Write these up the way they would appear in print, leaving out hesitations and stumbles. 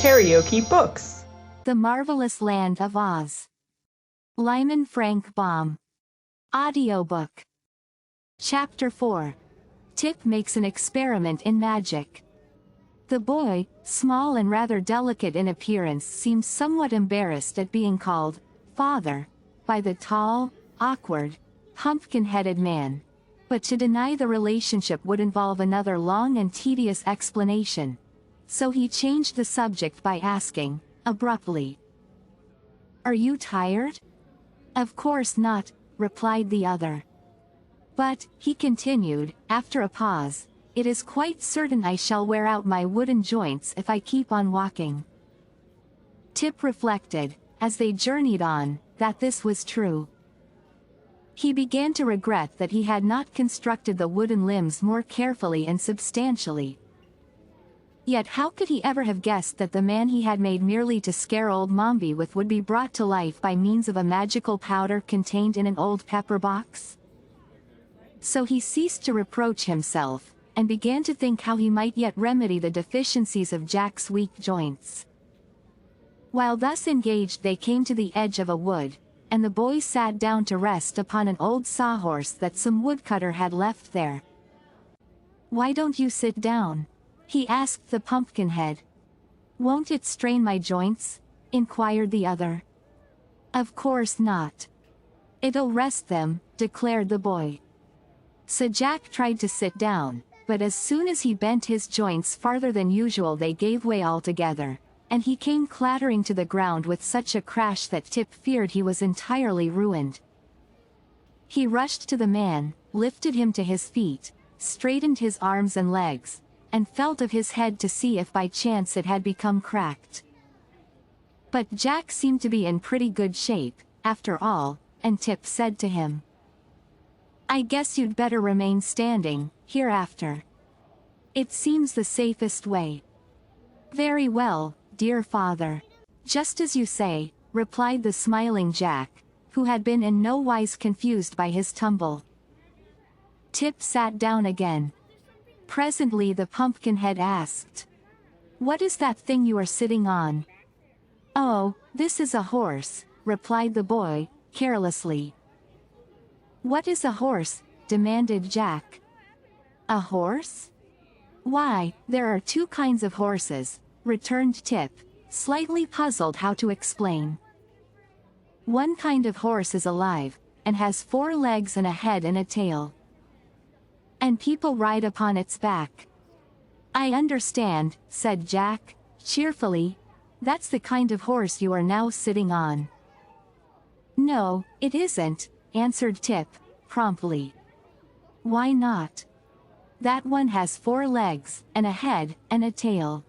KaraokeBooks. The Marvelous Land of Oz. Lyman Frank Baum. Audiobook. Chapter 4. Tip makes an experiment in magic. The boy, small and rather delicate in appearance, seems somewhat embarrassed at being called father by the tall, awkward, pumpkin-headed man. But to deny the relationship would involve another long and tedious explanation. So he changed the subject by asking, abruptly, "Are you tired?" "Of course not," replied the other. "But," he continued, after a pause, "it is quite certain I shall wear out my wooden joints if I keep on walking." Tip reflected, as they journeyed on, that this was true. He began to regret that he had not constructed the wooden limbs more carefully and substantially. Yet how could he ever have guessed that the man he had made merely to scare old Mombi with would be brought to life by means of a magical powder contained in an old pepper box? So he ceased to reproach himself, and began to think how he might yet remedy the deficiencies of Jack's weak joints. While thus engaged they came to the edge of a wood, and the boy sat down to rest upon an old sawhorse that some woodcutter had left there. "Why don't you sit down?" he asked the Pumpkinhead. "Won't it strain my joints?" inquired the other. "Of course not. It'll rest them," declared the boy. So Jack tried to sit down, but as soon as he bent his joints farther than usual they gave way altogether, and he came clattering to the ground with such a crash that Tip feared he was entirely ruined. He rushed to the man, lifted him to his feet, straightened his arms and legs, and felt of his head to see if by chance it had become cracked. But Jack seemed to be in pretty good shape, after all, and Tip said to him, "I guess you'd better remain standing, hereafter. It seems the safest way." "Very well, dear father. Just as you say," replied the smiling Jack, who had been in no wise confused by his tumble. Tip sat down again. Presently the Pumpkinhead asked, "What is that thing you are sitting on?" "Oh, this is a horse," replied the boy, carelessly. "What is a horse?" demanded Jack. "A horse? Why, there are two kinds of horses," returned Tip, slightly puzzled how to explain. "One kind of horse is alive, and has 4 legs and a head and a tail. And people ride upon its back." "I understand," said Jack, cheerfully. "That's the kind of horse you are now sitting on." "No, it isn't," answered Tip, promptly. "Why not?" "That one has 4 legs, and a head, and a tail."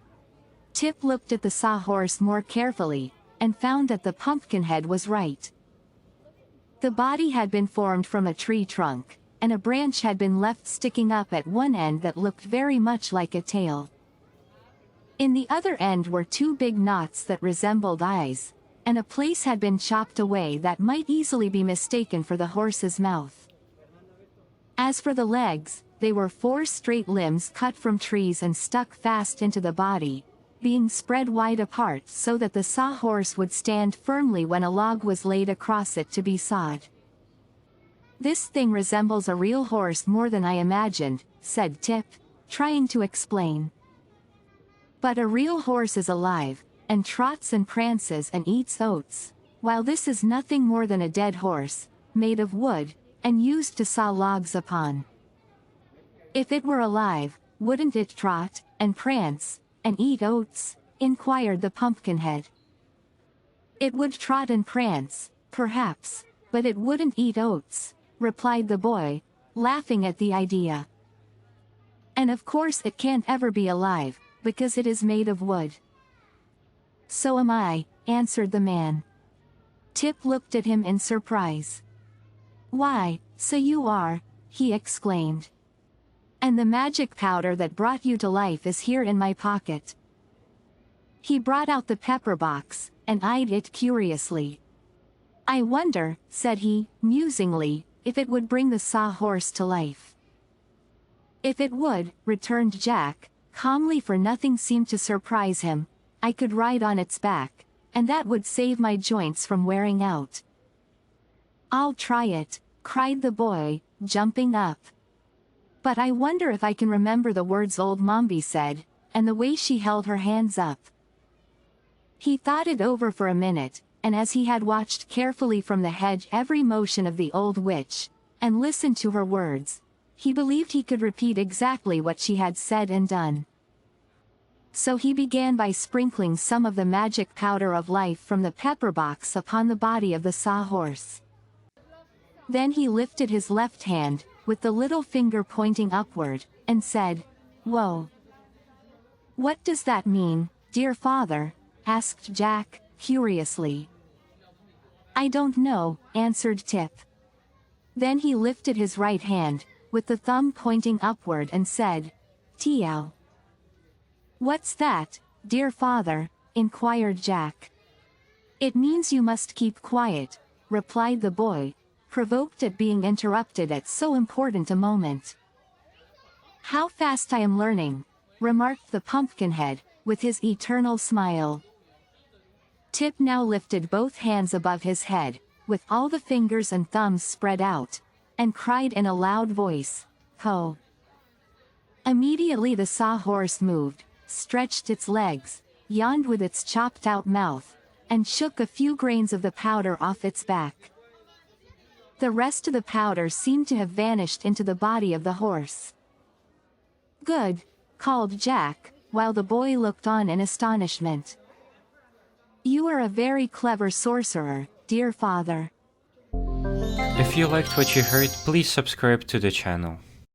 Tip looked at the sawhorse more carefully, and found that the Pumpkinhead was right. The body had been formed from a tree trunk, and a branch had been left sticking up at one end that looked very much like a tail. In the other end were 2 big knots that resembled eyes, and a place had been chopped away that might easily be mistaken for the horse's mouth. As for the legs, they were 4 straight limbs cut from trees and stuck fast into the body, being spread wide apart so that the sawhorse would stand firmly when a log was laid across it to be sawed. "This thing resembles a real horse more than I imagined," said Tip, trying to explain. "But a real horse is alive, and trots and prances and eats oats, while this is nothing more than a dead horse, made of wood, and used to saw logs upon." "If it were alive, wouldn't it trot, and prance, and eat oats?" inquired the Pumpkinhead. "It would trot and prance, perhaps, but it wouldn't eat oats," replied the boy, laughing at the idea. "And of course it can't ever be alive, because it is made of wood." "So am I," answered the man. Tip looked at him in surprise. "Why, so you are," he exclaimed. "And the magic powder that brought you to life is here in my pocket." He brought out the pepper box, and eyed it curiously. "I wonder," said he, musingly, "if it would bring the sawhorse to life." "If it would," returned Jack, calmly, for nothing seemed to surprise him, I could ride on its back, and that would save my joints from wearing out. I'll try it, cried the boy, jumping up. But I wonder if I can remember the words old Mombi said, and the way she held her hands up. He thought it over for a minute, and as he had watched carefully from the hedge every motion of the old witch, and listened to her words, he believed he could repeat exactly what she had said and done. So he began by sprinkling some of the magic powder of life from the pepper box upon the body of the sawhorse. Then he lifted his left hand, with the little finger pointing upward, and said, "Whoa." "What does that mean, dear father?" asked Jack, curiously. "I don't know," answered Tip. Then he lifted his right hand, with the thumb pointing upward and said, "Tiao." "What's that, dear father?" inquired Jack. "It means you must keep quiet," replied the boy, provoked at being interrupted at so important a moment. "How fast I am learning," remarked the Pumpkinhead, with his eternal smile. Tip now lifted both hands above his head, with all the fingers and thumbs spread out, and cried in a loud voice, "Ho!" Immediately the sawhorse moved, stretched its legs, yawned with its chopped-out mouth, and shook a few grains of the powder off its back. The rest of the powder seemed to have vanished into the body of the horse. "Good," called Jack, while the boy looked on in astonishment. "You are a very clever sorcerer, dear father." If you liked what you heard, please subscribe to the channel.